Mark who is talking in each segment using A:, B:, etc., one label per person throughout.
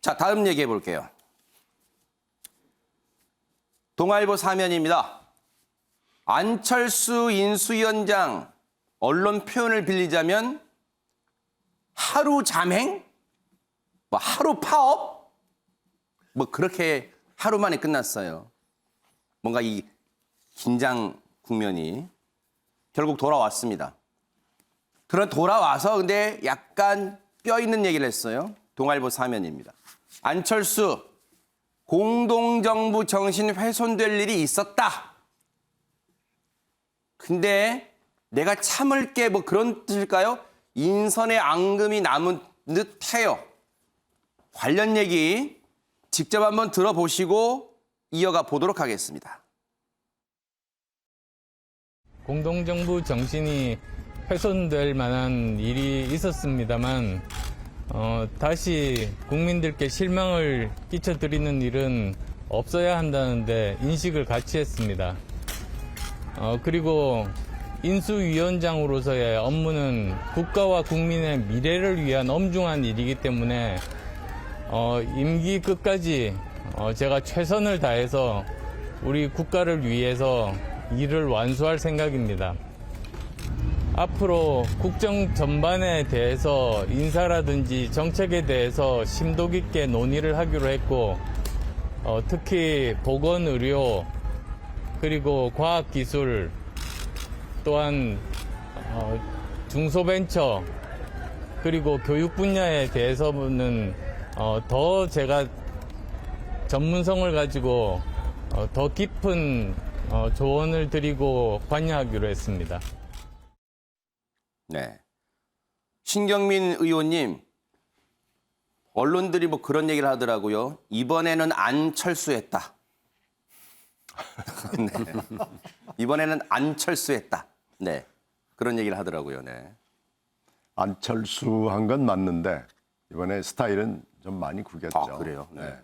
A: 자, 다음 얘기해 볼게요. 동아일보 사면입니다. 안철수 인수위원장 언론 표현을 빌리자면 하루 잠행? 뭐 하루 파업? 뭐 그렇게 하루 만에 끝났어요. 뭔가 이 긴장 국면이 결국 돌아왔습니다. 그런 돌아와서 근데 약간 뼈 있는 얘기를 했어요. 동아일보 사면입니다. 안철수 공동정부 정신 훼손될 일이 있었다. 근데 내가 참을게 뭐 그런 뜻일까요? 인선의 앙금이 남은 듯해요. 관련 얘기 직접 한번 들어보시고 이어가 보도록 하겠습니다.
B: 공동정부 정신이 훼손될 만한 일이 있었습니다만 다시 국민들께 실망을 끼쳐드리는 일은 없어야 한다는데 인식을 같이 했습니다. 그리고 인수위원장으로서의 업무는 국가와 국민의 미래를 위한 엄중한 일이기 때문에 임기 끝까지 제가 최선을 다해서 우리 국가를 위해서 일을 완수할 생각입니다. 앞으로 국정 전반에 대해서 인사라든지 정책에 대해서 심도 깊게 논의를 하기로 했고 특히 보건의료 그리고 과학기술 또한 중소벤처 그리고 교육 분야에 대해서는 더 제가 전문성을 가지고 더 깊은 조언을 드리고 관여하기로 했습니다.
A: 네. 신경민 의원님, 언론들이 뭐 그런 얘기를 하더라고요. 이번에는 안 철수했다. 네. 이번에는 안 철수했다. 네. 그런 얘기를 하더라고요. 네.
C: 안철수한 건 맞는데 이번에 스타일은 좀 많이 구겼죠.
A: 아, 그래요? 네.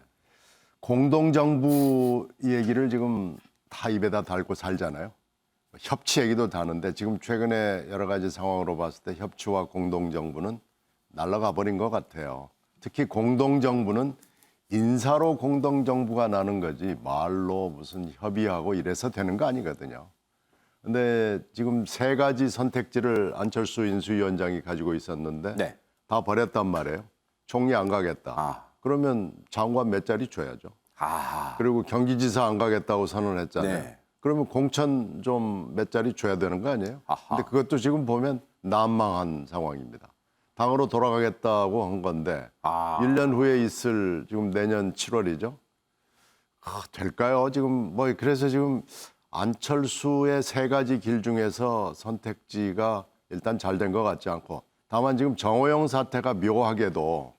C: 공동정부 얘기를 지금 다 입에다 달고 살잖아요. 협치 얘기도 다는데 지금 최근에 여러 가지 상황으로 봤을 때 협치와 공동정부는 날아가 버린 것 같아요. 특히 공동정부는 인사로 공동정부가 나는 거지 말로 무슨 협의하고 이래서 되는 거 아니거든요. 근데 지금 세 가지 선택지를 안철수 인수위원장이 가지고 있었는데
A: 네.
C: 다 버렸단 말이에요. 총리 안 가겠다. 그러면 장관 몇 자리 줘야죠. 그리고 경기지사 안 가겠다고 선언했잖아요.
A: 네.
C: 그러면 공천 좀 몇 자리 줘야 되는 거 아니에요? 근데 그것도 지금 보면 난망한 상황입니다. 당으로 돌아가겠다고 한 건데 1년 후에 있을 지금 내년 7월이죠. 될까요? 지금 뭐 그래서 지금 안철수의 세 가지 길 중에서 선택지가 일단 잘 된 것 같지 않고 다만 지금 정호영 사태가 묘하게도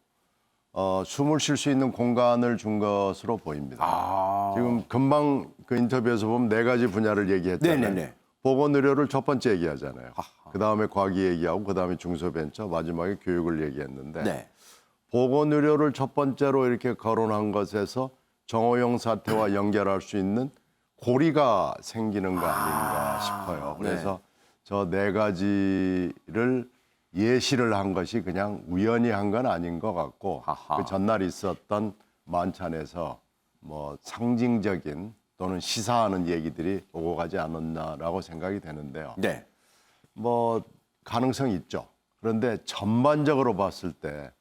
C: 숨을 쉴 수 있는 공간을 준 것으로 보입니다. 지금 금방 그 인터뷰에서 보면 네 가지 분야를 얘기했잖아요.
A: 네네네.
C: 보건의료를 첫 번째 얘기하잖아요. 그다음에 과기 얘기하고 그다음에 중소벤처 마지막에 교육을 얘기했는데
A: 네.
C: 보건의료를 첫 번째로 이렇게 거론한 것에서 정호영 사태와 연결할 수 있는 고리가 생기는 거 아닌가 싶어요. 그래서 저 네 가지를 예시를 한 것이 그냥 우연히 한 건 아닌 것 같고 그 전날 있었던 만찬에서 뭐 상징적인 또는 시사하는 얘기들이 오고 가지 않았나라고 생각이 되는데요.
A: 네.
C: 뭐 가능성이 있죠. 그런데 전반적으로 봤을 때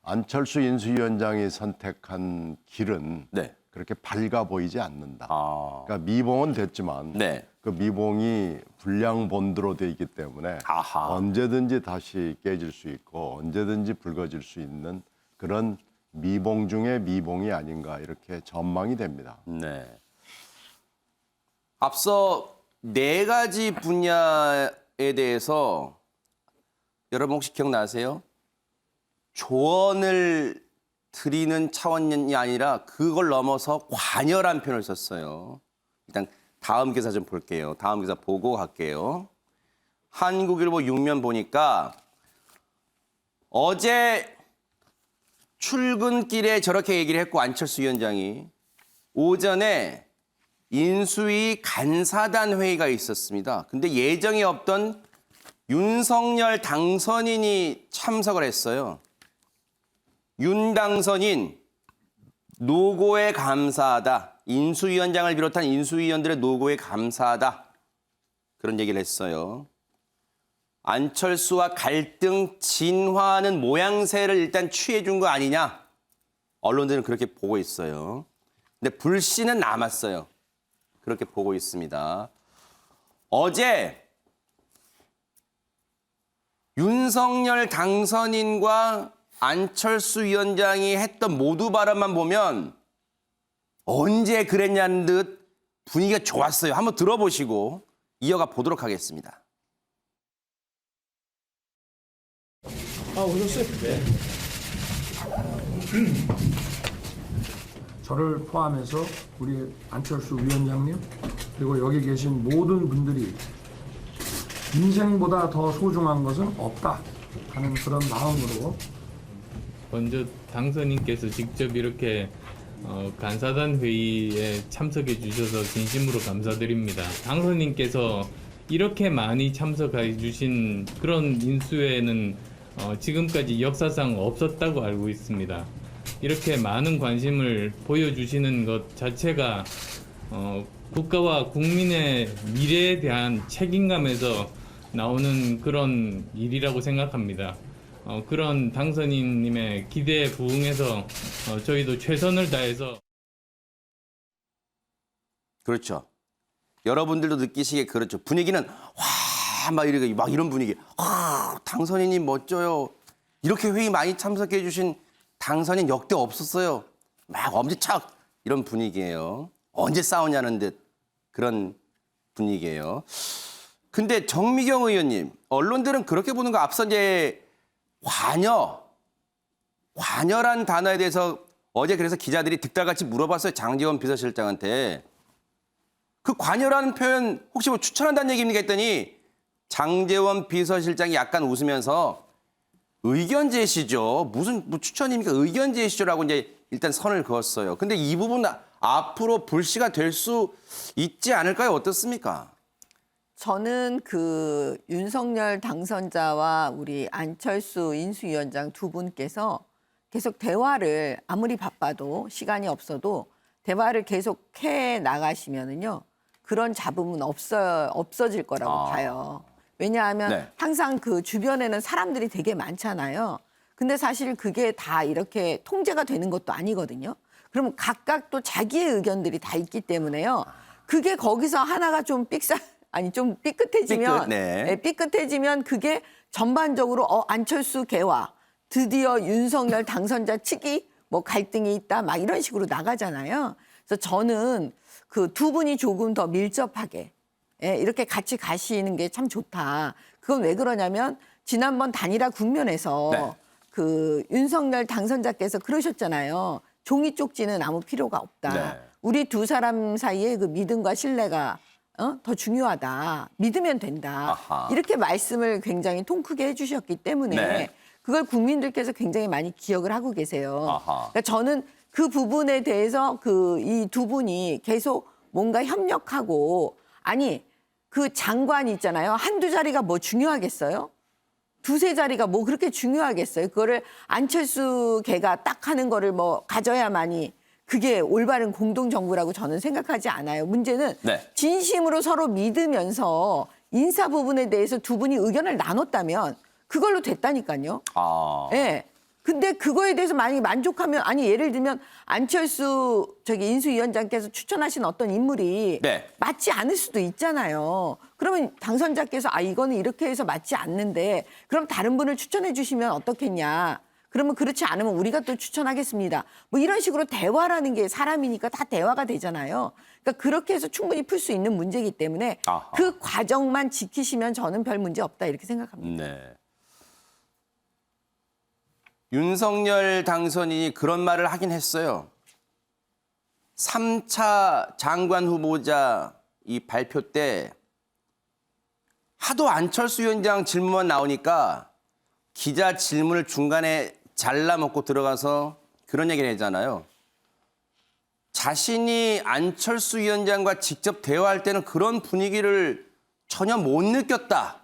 C: 안철수 인수위원장이 선택한 길은
A: 네.
C: 그렇게 밝아 보이지 않는다. 그러니까 미봉은 됐지만
A: 네.
C: 그 미봉이 불량 본드로 돼 있기 때문에 언제든지 다시 깨질 수 있고 언제든지 붉어질 수 있는 그런 미봉 중에 미봉이 아닌가 이렇게 전망이 됩니다.
A: 네. 앞서 네 가지 분야에 대해서 여러분 혹시 기억나세요? 조언을 드리는 차원이 아니라 그걸 넘어서 관여란 표현을 썼어요. 일단 다음 기사 좀 볼게요. 다음 기사 보고 갈게요. 한국일보 6면 보니까 어제 출근길에 저렇게 얘기를 했고 안철수 위원장이 오전에 인수위 간사단 회의가 있었습니다. 근데 예정에 없던 윤석열 당선인이 참석을 했어요. 윤 당선인 노고에 감사하다. 인수위원장을 비롯한 인수위원들의 노고에 감사하다. 그런 얘기를 했어요. 안철수와 갈등 진화하는 모양새를 일단 취해준 거 아니냐. 언론들은 그렇게 보고 있어요. 근데 불씨는 남았어요. 그렇게 보고 있습니다. 어제 윤석열 당선인과 안철수 위원장이 했던 모두 발언만 보면 언제 그랬냐는 듯 분위기가 좋았어요. 한번 들어보시고 이어가 보도록 하겠습니다.
D: 오셨어요? 네. 저를 포함해서 우리 안철수 위원장님 그리고 여기 계신 모든 분들이 인생보다 더 소중한 것은 없다 하는 그런 마음으로
B: 먼저 당선인께서 직접 이렇게 간사단 회의에 참석해 주셔서 진심으로 감사드립니다. 당선인께서 이렇게 많이 참석해 주신 그런 인수회는 지금까지 역사상 없었다고 알고 있습니다. 이렇게 많은 관심을 보여주시는 것 자체가 국가와 국민의 미래에 대한 책임감에서 나오는 그런 일이라고 생각합니다. 그런 당선인님의 기대에 부응해서 저희도 최선을 다해서
A: 그렇죠. 여러분들도 느끼시기에 그렇죠. 분위기는 와, 막 이런 분위기. 아, 당선인님 멋져요. 이렇게 회의 많이 참석해 주신 당선인 역대 없었어요. 막 엄지척 이런 분위기예요. 언제 싸우냐는 듯 그런 분위기예요. 근데 정미경 의원님, 언론들은 그렇게 보는 거 앞서 이제 관여란 단어에 대해서 어제 그래서 기자들이 득달같이 물어봤어요. 장제원 비서실장한테. 그 관여라는 표현 혹시 뭐 추천한다는 얘기입니까 했더니 장제원 비서실장이 약간 웃으면서 의견 제시죠. 무슨 뭐 추천입니까? 의견 제시죠라고 이제 일단 선을 그었어요. 근데 이 부분 앞으로 불씨가 될 수 있지 않을까요? 어떻습니까?
E: 저는 그 윤석열 당선자와 우리 안철수 인수위원장 두 분께서 계속 대화를 아무리 바빠도 시간이 없어도 대화를 계속 해 나가시면은요 그런 잡음은 없어질 거라고 봐요. 왜냐하면
A: 네.
E: 항상 그 주변에는 사람들이 되게 많잖아요. 근데 사실 그게 다 이렇게 통제가 되는 것도 아니거든요. 그러면 각각 또 자기의 의견들이 다 있기 때문에요. 그게 거기서 하나가 좀 좀 삐끗해지면
A: 네.
E: 삐끗해지면 그게 전반적으로 안철수 개와 드디어 윤석열 당선자 측이 뭐 갈등이 있다 막 이런 식으로 나가잖아요. 그래서 저는 그 두 분이 조금 더 밀접하게 이렇게 같이 가시는 게 참 좋다. 그건 왜 그러냐면 지난번 단일화 국면에서
A: 네.
E: 그 윤석열 당선자께서 그러셨잖아요. 종이 쪽지는 아무 필요가 없다.
A: 네.
E: 우리 두 사람 사이에 그 믿음과 신뢰가 더 중요하다. 믿으면 된다.
A: 아하.
E: 이렇게 말씀을 굉장히 통 크게 해주셨기 때문에
A: 네.
E: 그걸 국민들께서 굉장히 많이 기억을 하고 계세요.
A: 아하.
E: 그러니까 저는 그 부분에 대해서 그 이 두 분이 계속 뭔가 협력하고 아니 그 장관 있잖아요. 한두 자리가 뭐 중요하겠어요? 두세 자리가 뭐 그렇게 중요하겠어요? 그거를 안철수 걔가 딱 하는 거를 뭐 가져야만이 그게 올바른 공동정부라고 저는 생각하지 않아요. 문제는
A: 네.
E: 진심으로 서로 믿으면서 인사 부분에 대해서 두 분이 의견을 나눴다면 그걸로 됐다니까요.
A: 아.
E: 예. 근데 그거에 대해서 만약에 만족하면 아니 예를 들면 안철수 인수위원장께서 추천하신 어떤 인물이
A: 네.
E: 맞지 않을 수도 있잖아요. 그러면 당선자께서 이거는 이렇게 해서 맞지 않는데 그럼 다른 분을 추천해 주시면 어떻겠냐. 그러면 그렇지 않으면 우리가 또 추천하겠습니다. 뭐 이런 식으로 대화라는 게 사람이니까 다 대화가 되잖아요. 그러니까 그렇게 해서 충분히 풀 수 있는 문제이기 때문에
A: 아하.
E: 그 과정만 지키시면 저는 별 문제 없다 이렇게 생각합니다.
A: 네. 윤석열 당선인이 그런 말을 하긴 했어요. 3차 장관 후보자 이 발표 때 하도 안철수 위원장 질문만 나오니까 기자 질문을 중간에 잘라먹고 들어가서 그런 얘기를 했잖아요. 자신이 안철수 위원장과 직접 대화할 때는 그런 분위기를 전혀 못 느꼈다.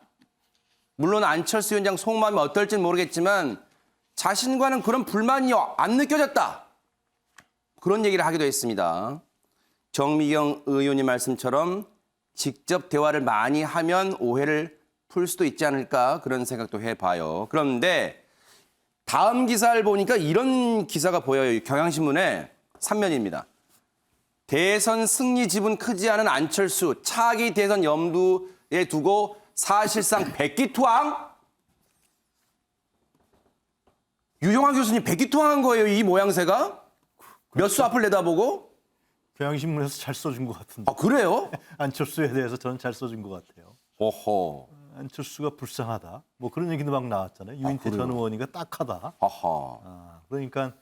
A: 물론 안철수 위원장 속마음이 어떨지는 모르겠지만 자신과는 그런 불만이 안 느껴졌다. 그런 얘기를 하기도 했습니다. 정미경 의원님 말씀처럼 직접 대화를 많이 하면 오해를 풀 수도 있지 않을까 그런 생각도 해봐요. 그런데 다음 기사를 보니까 이런 기사가 보여요. 경향신문에 3면입니다. 대선 승리 지분 크지 않은 안철수 차기 대선 염두에 두고 사실상 백기투항? 유영하 교수님 백기투항한 거예요, 이 모양새가? 몇 수 앞을 내다보고?
F: 경향신문에서 잘 써준 것 같은데.
A: 아, 그래요?
F: 안철수에 대해서 저는 잘 써준 것 같아요.
A: 오호.
F: 안철수가 불쌍하다. 뭐 그런 얘기도 막 나왔잖아요. 유인태 전 의원이가 딱하다.
A: 아하.
F: 그러니까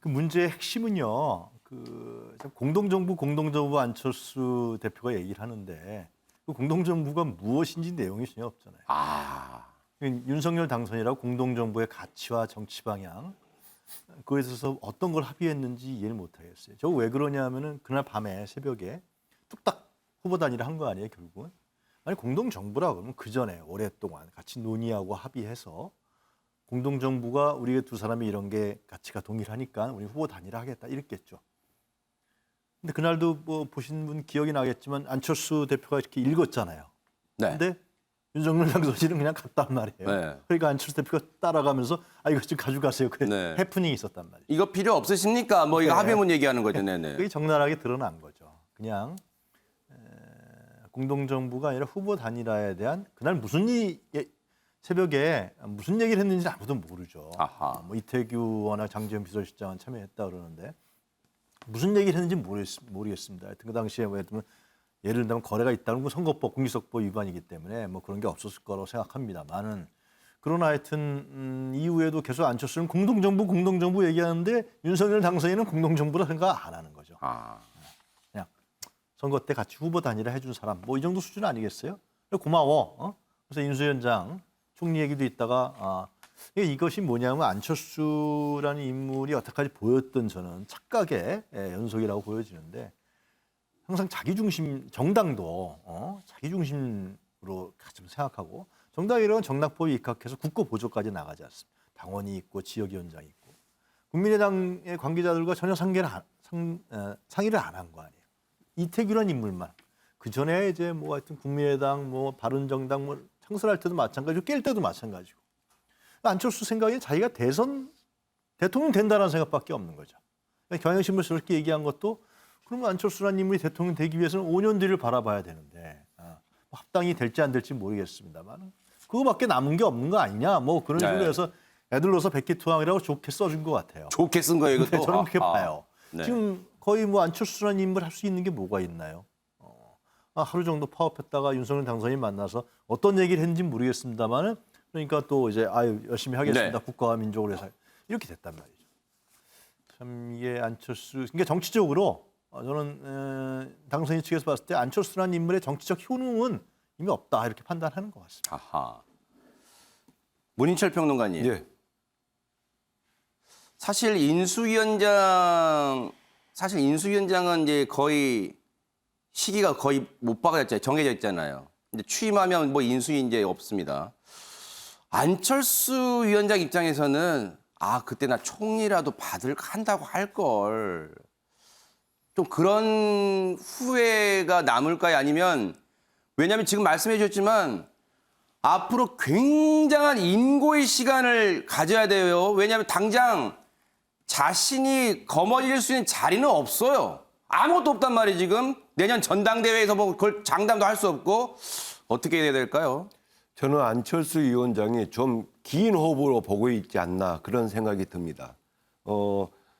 F: 그 문제의 핵심은요. 그 공동정부 안철수 대표가 얘기를 하는데 그 공동정부가 무엇인지 내용이 전혀 없잖아요.
A: 아.
F: 윤석열 당선이라고 공동정부의 가치와 정치 방향 그거에 있어서 어떤 걸 합의했는지 이해를 못하겠어요. 저 왜 그러냐면은 그날 밤에 새벽에 뚝딱 후보 단일화 한 거 아니에요 결국은? 아니 공동정부라 그러면 그 전에 오랫동안 같이 논의하고 합의해서 공동정부가 우리 두 사람이 이런 게 가치가 동일하니까 우리 후보 단일화 하겠다 이랬겠죠. 근데 그날도 뭐 보신 분 기억이 나겠지만 안철수 대표가 이렇게 읽었잖아요.
A: 네.
F: 근데 윤석열 당선인은 그냥 갔단 말이에요.
A: 네.
F: 그러니까 안철수 대표가 따라가면서 이거 좀 가져가세요. 그래
A: 네.
F: 해프닝이 있었단 말이에요.
A: 이거 필요 없으십니까? 뭐 이거
F: 네.
A: 합의문 얘기하는 거죠. 네네.
F: 그게 적나라하게 드러난 거죠. 그냥 공동정부가 아니라 후보 단일화에 대한 그날 새벽에 무슨 얘기를 했는지 아무도 모르죠.
A: 아하.
F: 뭐 이태규 의원이나 장재현 비서실장은 참여했다 그러는데 무슨 얘기를 했는지 모르겠습니다. 하여튼 그 당시에 예를 들면 거래가 있다는 건 선거법, 공직선거법 위반이기 때문에 뭐 그런 게 없었을 거라고 생각합니다만은 그러나 하여튼 이후에도 계속 안철수는 공동정부 얘기하는데 윤석열 당선인은 공동정부라 생각 안 하는 거죠.
A: 아.
F: 그냥 선거 때 같이 후보 단일화 해준 사람 뭐 이 정도 수준 아니겠어요? 고마워. 그래서 인수위원장 총리 얘기도 있다가 이것이 뭐냐면 안철수라는 인물이 여태까지 보였던 저는 착각의 연속이라고 보여지는데 항상 자기중심 정당도 자기중심으로 좀 생각하고 정당이라면 정당법에 입각해서 국고 보조까지 나가지 않습니다. 당원이 있고 지역위원장이 있고 국민의당의 관계자들과 전혀 상의를 안 한 거 아니에요. 이태규라는 인물만 그 전에 이제 뭐 하여튼 국민의당 뭐 바른정당 뭐 창설할 때도 마찬가지고 깰 때도 마찬가지고 안철수 생각에 자기가 대통령 된다는 생각밖에 없는 거죠. 그러니까 경향신문에서 저렇게 얘기한 것도 그러면 안철수라는 인물이 대통령 되기 위해서는 5년 뒤를 바라봐야 되는데 합당이 될지 안 될지 모르겠습니다만 그거밖에 남은 게 없는 거 아니냐 뭐 그런 식으로 해서 애들러서 백기투항이라고 좋게 써준 것 같아요.
A: 좋게 쓴 거예요, 이것도.
F: 네, 저는 그렇게 봐요.
A: 네.
F: 지금 거의 뭐 안철수라는 인물 할 수 있는 게 뭐가 있나요? 하루 정도 파업했다가 윤석열 당선인 만나서 어떤 얘기를 했는지 모르겠습니다만은 그러니까 또 이제 열심히 하겠습니다.
A: 네.
F: 국가와 민족을 위해서 이렇게 됐단 말이죠. 참 이게 안철수 그러니까 정치적으로 저는 당선인 측에서 봤을 때 안철수라는 인물의 정치적 효능은 이미 없다 이렇게 판단하는 것 같습니다.
A: 아하. 문인철 평론가님.
C: 예.
A: 사실 인수위원장은 이제 거의 시기가 거의 못 박아졌잖아요. 정해져 있잖아요. 근데 취임하면 뭐 인수위 이제 없습니다. 안철수 위원장 입장에서는 그때 나 총리라도 한다고 할 걸. 좀 그런 후회가 남을까요? 아니면 왜냐하면 지금 말씀해 주셨지만 앞으로 굉장한 인고의 시간을 가져야 돼요. 왜냐하면 당장 자신이 거머쥘 수 있는 자리는 없어요. 아무것도 없단 말이에요, 지금. 내년 전당대회에서 뭐 그걸 장담도 할 수 없고 어떻게 해야 될까요?
C: 저는 안철수 위원장이 좀 긴 호흡으로 보고 있지 않나 그런 생각이 듭니다.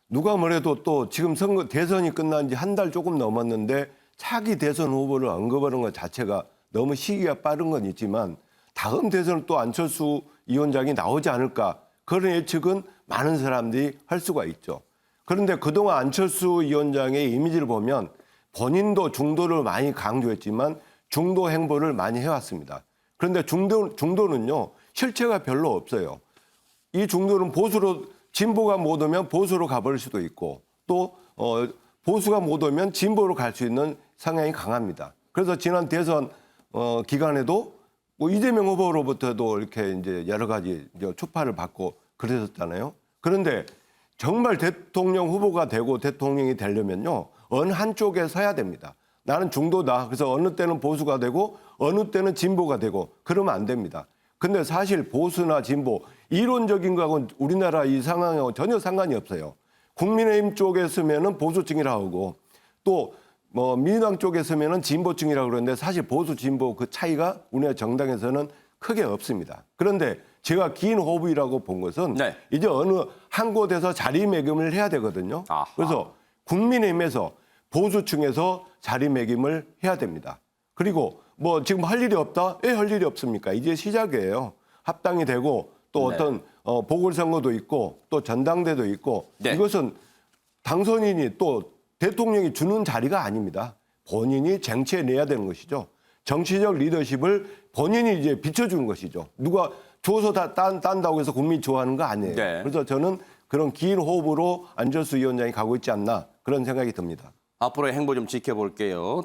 C: 누가 뭐래도 또 지금 대선이 끝난 지 한 달 조금 넘었는데 차기 대선 후보를 언급하는 것 자체가 너무 시기가 빠른 건 있지만 다음 대선은 또 안철수 위원장이 나오지 않을까 그런 예측은 많은 사람들이 할 수가 있죠. 그런데 그동안 안철수 위원장의 이미지를 보면 본인도 중도를 많이 강조했지만 중도 행보를 많이 해왔습니다. 그런데 중도는요 실체가 별로 없어요. 이 중도는 진보가 못 오면 보수로 가버릴 수도 있고 또 보수가 못 오면 진보로 갈 수 있는 성향이 강합니다. 그래서 지난 대선 기간에도 뭐 이재명 후보로부터도 이렇게 이제 여러 가지 추파를 받고 그랬었잖아요. 그런데 정말 대통령 후보가 되고 대통령이 되려면요. 어느 한쪽에 서야 됩니다. 나는 중도다. 그래서 어느 때는 보수가 되고 어느 때는 진보가 되고 그러면 안 됩니다. 근데 사실 보수나 진보 이론적인 거하고는 우리나라 이 상황하고 전혀 상관이 없어요. 국민의힘 쪽에 서면은 보수층이라고 하고 또 뭐 민주당 쪽에 서면은 진보층이라고 그러는데 사실 보수 진보 그 차이가 우리나라 정당에서는 크게 없습니다. 그런데 제가 긴 호흡이라고 본 것은
A: 네.
C: 이제 어느 한 곳에서 자리매김을 해야 되거든요.
A: 아하.
C: 그래서 국민의힘에서 보수층에서 자리매김을 해야 됩니다. 그리고 뭐 지금 할 일이 없다? 왜 할 일이 없습니까? 이제 시작이에요. 합당이 되고 또
A: 네.
C: 어떤 보궐선거도 있고 또 전당대도 있고
A: 네.
C: 이것은 당선인이 또 대통령이 주는 자리가 아닙니다. 본인이 쟁취해내야 되는 것이죠. 정치적 리더십을 본인이 이제 비춰주는 것이죠. 누가 줘서 다 딴다고 해서 국민이 좋아하는 거 아니에요.
A: 네.
C: 그래서 저는 그런 긴 호흡으로 안철수 위원장이 가고 있지 않나 그런 생각이 듭니다.
A: 앞으로의 행보 좀 지켜볼게요.